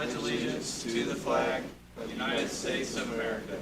pledge allegiance to the flag of the United States of America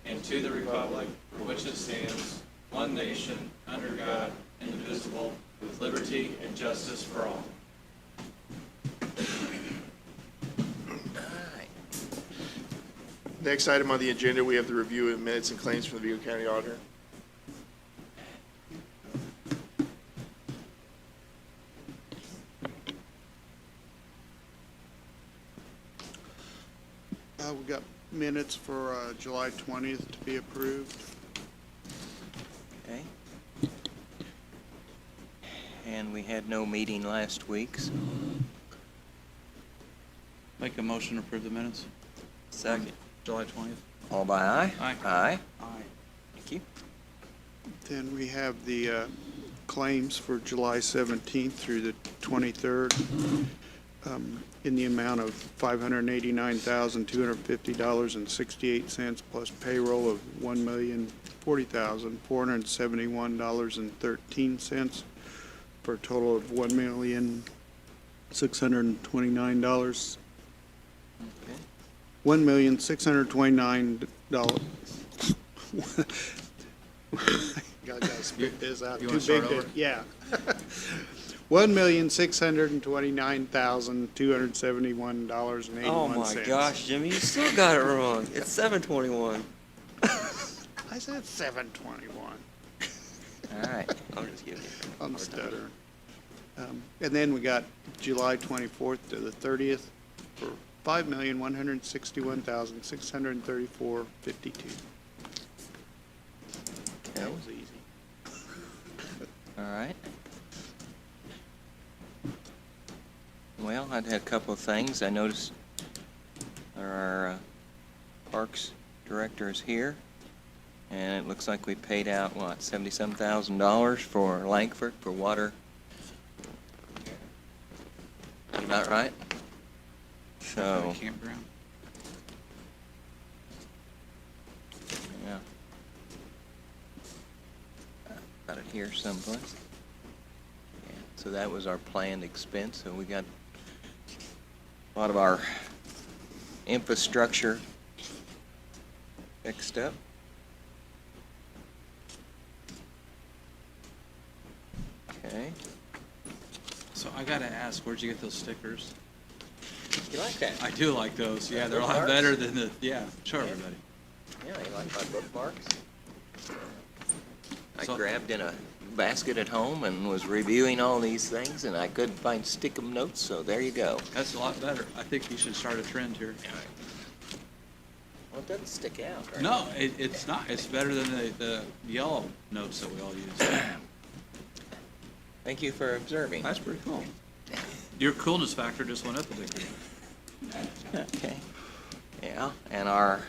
and to the republic for which it stands, one nation, under God, indivisible, with liberty and justice for all. Next item on the agenda, we have the review of minutes and claims from the Vigo County Auditor. We've got minutes for July 20th to be approved. Okay. And we had no meeting last week, so. Make a motion to approve the minutes. Second. July 20th. All by aye? Aye. Aye. Aye. Thank you. Then we have the claims for July 17th through the 23rd in the amount of $589,250.68 plus payroll of $1,040,471.13 for a total of $1,629. Okay. $1,629. Gotta spit this out. You Too wanna start big to, over? yeah. $1,629,271.81. Oh my gosh, Jimmy, you still got it wrong. It's 721. I said 721. All right. I'm just kidding. I'm stuttering. And then we got July 24th to the 30th for $5,161,634.52. That was easy. All right. Well, I'd had a couple of things. I noticed our Parks Director is here, and it looks like we paid out, what, $77,000 for Langford for water. Is that right? So, Campground. yeah. Got it here someplace. Yeah, so that was our planned expense, so we got a lot of our infrastructure fixed up. Okay. So I gotta ask, where'd you get those stickers? You like that? I do like those. Yeah, they're a lot Bookmarks? better than the, yeah, show everybody. Yeah, you like my bookmarks? I So- grabbed in a basket at home and was reviewing all these things, and I couldn't find stick-em notes, so there you go. That's a lot better. I think you should start a trend here. Well, it doesn't stick out, right? No, it's not. It's better than the yellow notes that we all use. Thank you for observing. That's pretty cool. Your coolness factor just went up a degree. Okay. Yeah, and our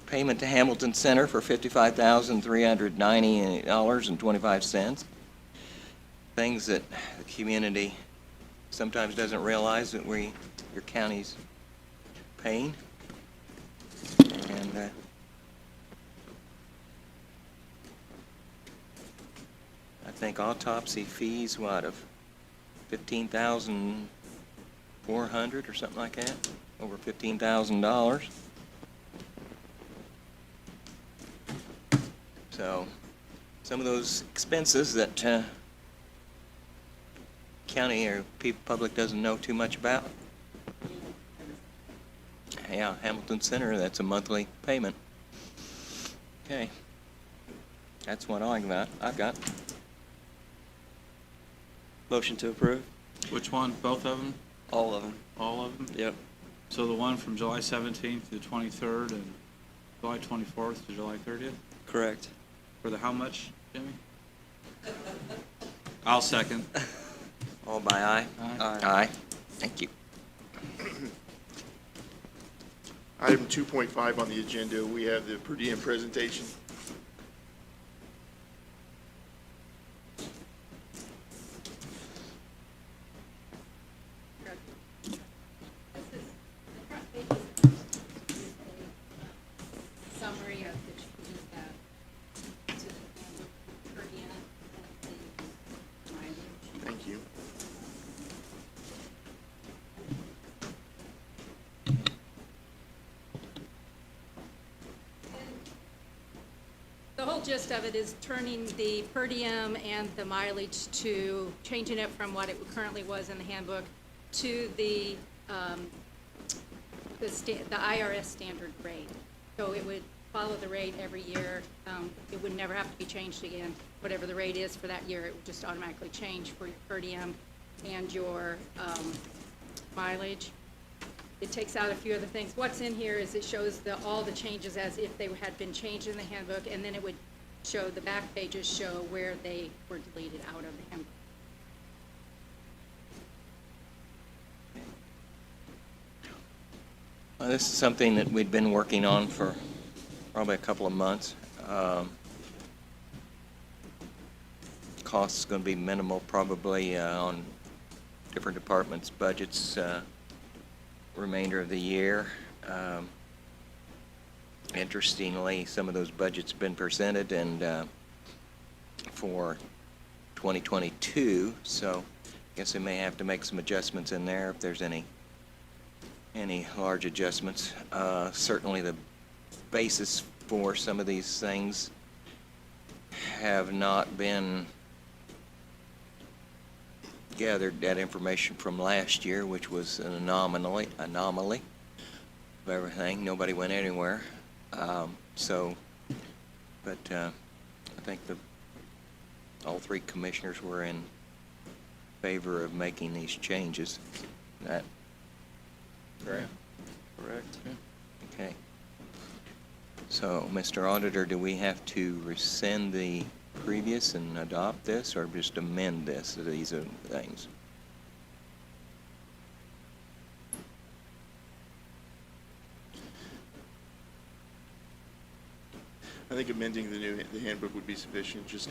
payment to Hamilton Center for $55,390.25. Things that the community sometimes doesn't realize that your county's paying. And I think autopsy fees, what, of $15,400 or something like that? Over $15,000. So, some of those expenses that county or public doesn't know too much about. Yeah, Hamilton Center, that's a monthly payment. Okay. That's what I've got. Motion to approve? Which one? Both of them? All of them. All of them? Yep. So the one from July 17th to the 23rd and July 24th to July 30th? Correct. For the how much, Jimmy? I'll second. All by aye? Aye. Aye. Thank you. Item 2.5 on the agenda, we have the per diem presentation. Summary of the changes that to the per diem and the mileage. Thank you. gist of it is turning the per diem and the mileage to, changing it from what it currently was in the handbook to the IRS standard rate. So it would follow the rate every year. It would never have to be changed again. Whatever the rate is for that year, it would just automatically change for your per diem and your mileage. It takes out a few other things. What's in here is it shows all the changes as if they had been changed in the handbook, and then it would show, the back pages show where they were deleted out of the handbook. Well, this is something that we'd been working on for probably a couple of months. Cost is going to be minimal, probably on different departments' budgets remainder of the year. Interestingly, some of those budgets have been presented and for 2022, so I guess they may have to make some adjustments in there if there's any large adjustments. Certainly the basis for some of these things have not been gathered that information from last year, which was an anomaly of everything. Nobody went anywhere. I think all three commissioners were in favor of making these changes. That correct? Correct. Okay. So, Mr. Auditor, do we have to rescind the previous and adopt this, or just amend this? These are things. I think amending the handbook would be sufficient, just,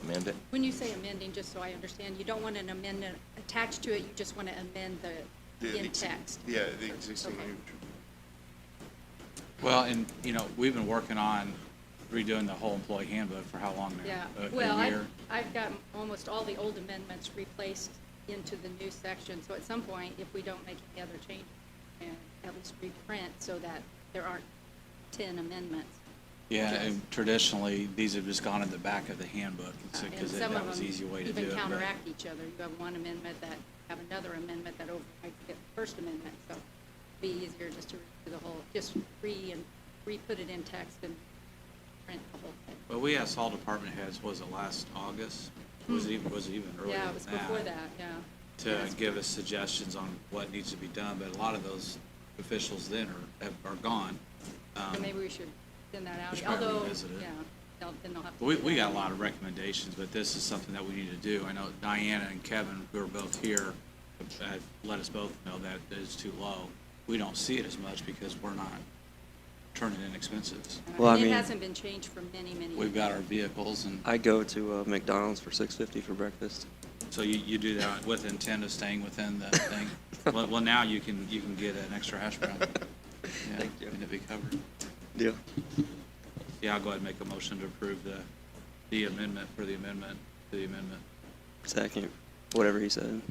Amend it? When you say amending, just so I understand, you don't want an amendment attached to it, you just want to amend the in text. yeah, the existing. Okay. Well, and, we've been working on redoing the whole employee handbook for how long now? Yeah, A well, year? I've got almost all the old amendments replaced into the new section, so at some point, if we don't make any other changes, and at least reprint so that there aren't 10 amendments. Yeah, and traditionally, these have just gone in the back of the handbook, And because some that of was them the easy way to do it. even but- counteract each other. You have one amendment that, have another amendment that overrides the first amendment, so it'd be easier just to do the whole, just re-put it in text and print the whole thing. Well, we asked all department heads, was it last August? Was it even earlier Yeah, than it was before that, yeah. to give us suggestions on what needs to be done, but a lot of those officials then are gone. So maybe we should send that out, we should probably although, revisit it. yeah, then they'll have to. We do got that. a lot of recommendations, but this is something that we need to do. I know Diana and Kevin, who are both here, have let us both know that it's too low. We don't see it as much because we're not turning in expenses. Well, I And it mean- hasn't been changed for many, many years. We've got our vehicles, and I go to McDonald's for $6.50 for breakfast. so you do that with intent of staying within the thing. Well, now you can get an extra hash brown. Yeah, Thank you. and it'd be covered. Deal. Yeah, I'll go ahead and make a motion to approve the amendment for the amendment to the amendment. Second. Whatever he said.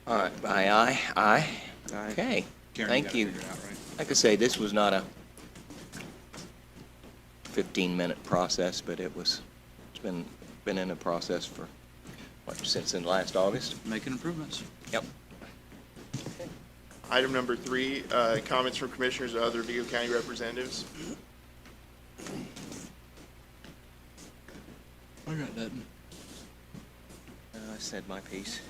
All right, aye. Aye. Okay, Karen, thank gotta you. figure it out, right? Like I say, this was not a 15-minute process, but it's been in a process for, since in last August? Making improvements. Yep. Item number 3, comments from commissioners or other Vigo County representatives. I got nothing. I said my piece.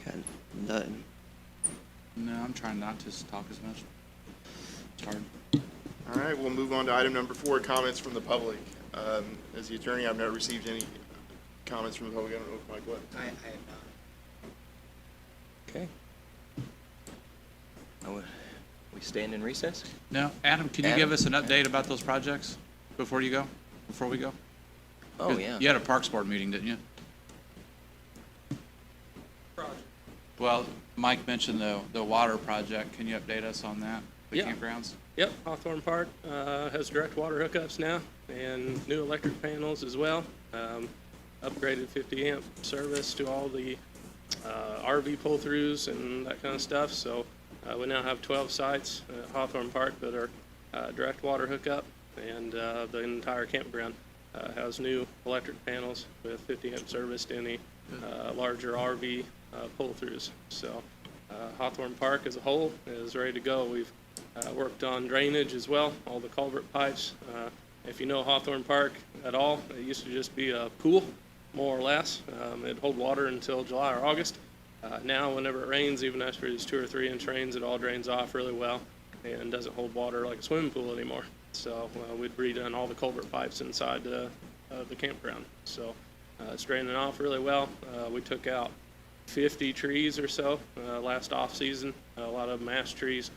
Got nothing. No, I'm trying not to talk as much. It's hard. All right, we'll move on to item number 4, comments from the public. As the attorney, I've not received any comments from the public. I don't know if Mike, what? I have not. Okay. We stand in recess? Now, Adam, can you Adam? give us an update about those projects before we go? Oh, yeah. You had a Parks Board meeting, didn't you? Well, Mike mentioned the water project. Can you update us on that, the Yeah. campgrounds? Yep, Hawthorne Park has direct water hookups now and new electric panels as well. Upgraded 50 amp service to all the RV pull-throughs and that kind of stuff. So we now have 12 sites at Hawthorne Park that are direct water hookup, and the entire campground has new electric panels with 50 amp service to any larger RV pull-throughs. So Hawthorne Park as a whole is ready to go. We've worked on drainage as well, all the culvert pipes. If you know Hawthorne Park at all, it used to just be a pool, more or less. It'd hold water until July or August. Now, whenever it rains, even after these 2 or 3 inch rains, it all drains off really well and doesn't hold water like a swimming pool anymore. So we'd redone all the culvert pipes inside the campground. So it's draining off really well. We took out 50 trees or so last off season, a lot of them ash trees.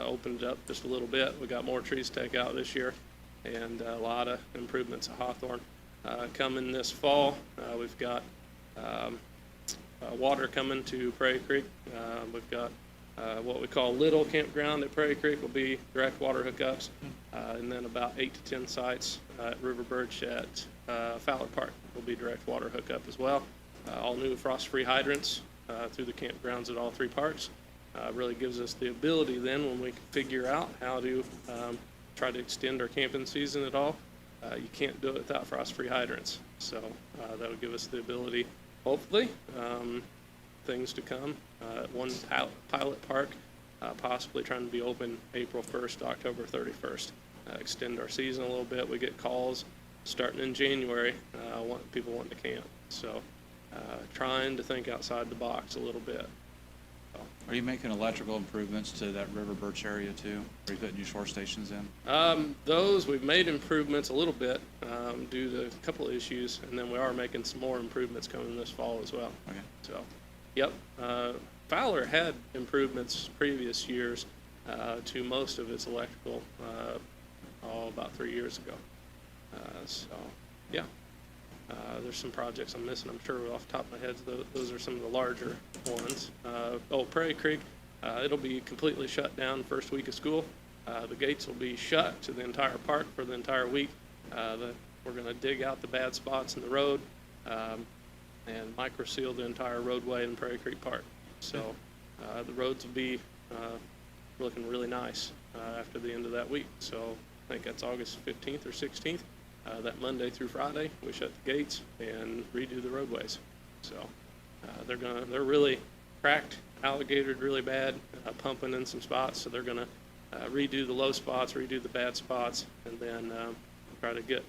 Opened up just a little bit. We got more trees to take out this year, and a lot of improvements at Hawthorne. Coming this fall, we've got water coming to Prairie Creek. We've got what we call Little Campground at Prairie Creek will be direct water hookups, and then about 8 to 10 sites at River Birch at Fowler Park will be direct water hookup as well. All new frost-free hydrants through the campgrounds at all 3 parks. Really gives us the ability then, when we figure out how to try to extend our camping season at all, you can't do it without frost-free hydrants. So that would give us the ability, hopefully, things to come. One pilot park, possibly trying to be open April 1st, October 31st. Extend our season a little bit. We get calls starting in January, people wanting to camp. So trying to think outside the box a little bit. Are you making electrical improvements to that River Birch area too? Are you putting new shore stations in? Those, we've made improvements a little bit due to a couple of issues, and then we are making some more improvements coming this fall as well. Okay. So, yep. Fowler had improvements previous years to most of its electrical, about 3 years ago. So, yeah. There's some projects I'm missing, I'm sure off the top of my head. Those are some of the larger ones. Prairie Creek, it'll be completely shut down first week of school. The gates will be shut to the entire park for the entire week. We're going to dig out the bad spots in the road and micro seal the entire roadway in Prairie Creek Park. So the roads will be looking really nice after the end of that week. So I think that's August 15th or 16th. That Monday through Friday, we shut the gates and redo the roadways. So they're really cracked, alligated really bad, pumping in some spots. So they're gonna redo the low spots, redo the bad spots, and then try to get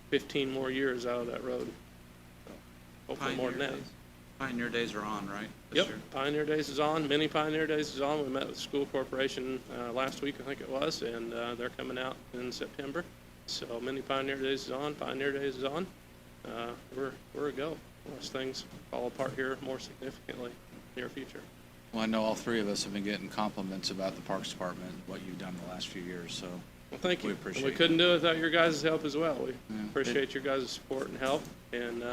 15 more years out of that road. So hopefully more than that. Pioneer Days are on, right? Yep, Pioneer Days is on. Mini Pioneer Days is on. We met with the school corporation last week, I think it was, and they're coming out in September. So Mini Pioneer Days is on. Pioneer Days is on. We're a go. Unless things fall apart here more significantly in the near future. Well, I know all 3 of us have been getting compliments about the Parks Department, what you've done the last few years, so. Well, thank you. We appreciate We it. couldn't do it without your guys' help as well. We Yeah. appreciate your guys' support and help. And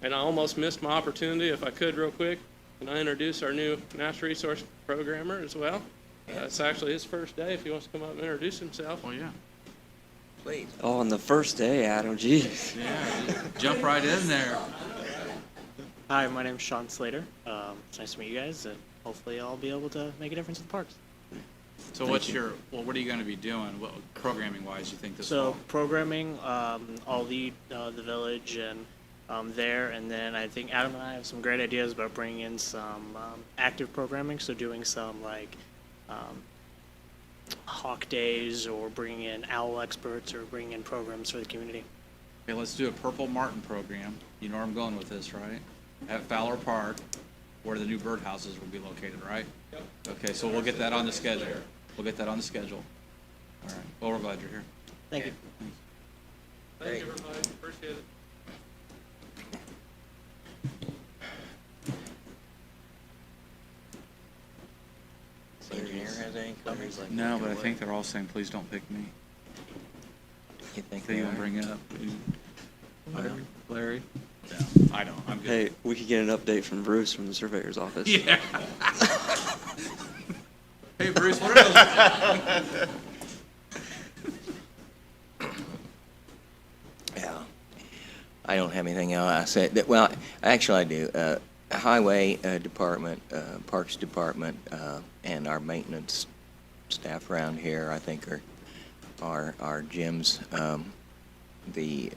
I almost missed my opportunity. If I could real quick, can I introduce our new natural resource programmer as well? It's actually his first day if he wants to come up and introduce himself. Well, yeah. Please. Oh, on the first day, Adam, geez. Yeah, jump right in there. Hi, my name's Sean Slater. It's nice to meet you guys, and hopefully I'll be able to make a difference in the parks. So what are you going to be doing, programming wise, you think this So fall? programming, I'll lead the village and there, and then I think Adam and I have some great ideas about bringing in some active programming, so doing some like hawk days, or bringing in owl experts, or bringing in programs for the community. Okay, let's do a Purple Martin program. You know where I'm going with this, right? At Fowler Park, where the new birdhouses will be located, right? Yep. Okay, so we'll get that on the schedule. We'll get that on the schedule. All right. Well, we're glad you're here. Thank you. Thank you, everybody. Appreciate it. Engineer has any comments? No, but I think they're all saying, please don't pick me. You think They they even are? bring up Larry? No, I don't. I'm good. Hey, we could get an update from Bruce from the surveyor's office. Yeah. Hey, Bruce, what are those? Yeah. I don't have anything else. I said that, well, actually I do. Highway Department, Parks Department, and our maintenance staff around here, I think are our gyms. The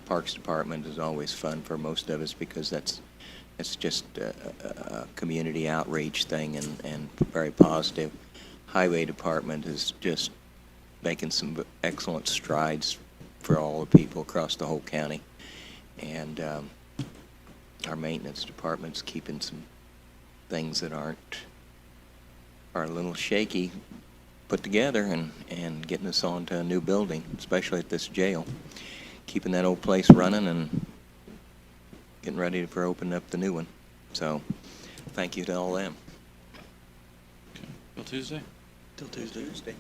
Parks Department is always fun for most of us because that's just a community outreach thing and very positive. Highway Department is just making some excellent strides for all the people across the whole county. And our Maintenance Department's keeping some things that are a little shaky put together and getting us onto a new building, especially at this jail. Keeping that old place running and getting ready for opening up the new one. So, thank you to all them. Till Tuesday? Till Tuesday.